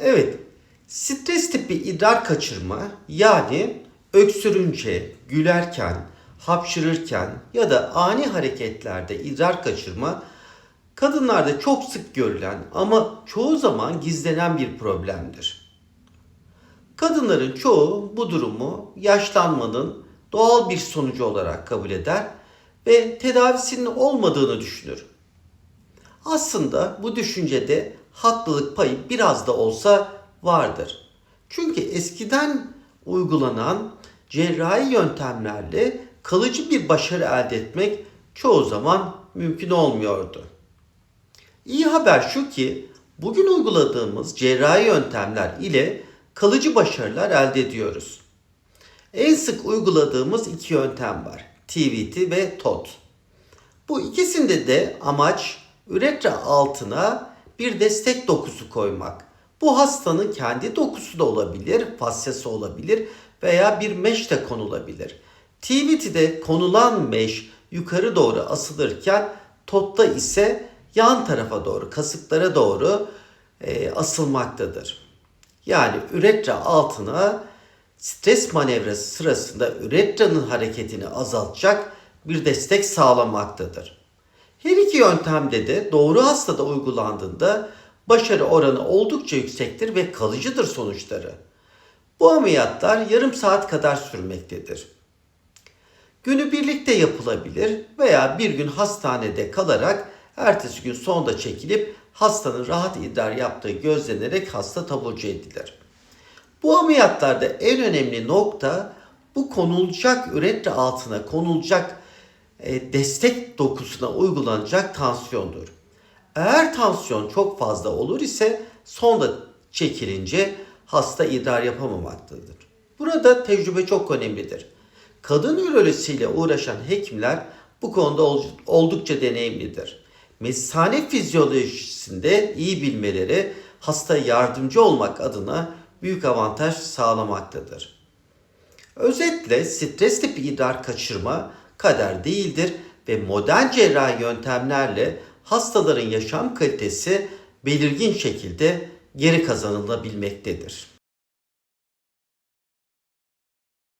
Evet, stres tipi idrar kaçırma yani öksürünce, gülerken, hapşırırken ya da ani hareketlerde idrar kaçırma kadınlarda çok sık görülen ama çoğu zaman gizlenen bir problemdir. Kadınların çoğu bu durumu yaşlanmanın doğal bir sonucu olarak kabul eder ve tedavisinin olmadığını düşünür. Aslında bu düşüncede haklılık payı biraz da olsa vardır. Çünkü eskiden uygulanan cerrahi yöntemlerle kalıcı bir başarı elde etmek çoğu zaman mümkün olmuyordu. İyi haber şu ki bugün uyguladığımız cerrahi yöntemler ile kalıcı başarılar elde ediyoruz. En sık uyguladığımız iki yöntem var. TVT ve TOT. Bu ikisinde de amaç üretra altına bir destek dokusu koymak. Bu hastanın kendi dokusu da olabilir, fasyası olabilir veya bir mesh de konulabilir. TVT'de konulan mesh yukarı doğru asılırken TOT'ta ise yan tarafa doğru, kasıklara doğru asılmaktadır. Yani üretra altına stres manevrası sırasında üretranın hareketini azaltacak bir destek sağlamaktadır. Her iki yöntemde de doğru hastada uygulandığında başarı oranı oldukça yüksektir ve kalıcıdır sonuçları. Bu ameliyatlar yarım saat kadar sürmektedir. Günü birlikte yapılabilir veya bir gün hastanede kalarak ertesi gün sonda çekilip hastanın rahat idrar yaptığı gözlenerek hasta taburcu edilir. Bu ameliyatlarda en önemli nokta bu konulacak üretra altına konulacak destek dokusuna uygulanacak tansiyondur. Eğer tansiyon çok fazla olur ise sonda çekilince hasta idrar yapamamaktadır. Burada tecrübe çok önemlidir. Kadın ürolojisiyle uğraşan hekimler bu konuda oldukça deneyimlidir. Mesane fizyolojisinde iyi bilmeleri hastaya yardımcı olmak adına büyük avantaj sağlamaktadır. Özetle stres tipi idrar kaçırma kader değildir ve modern cerrahi yöntemlerle hastaların yaşam kalitesi belirgin şekilde geri kazanılabilmektedir.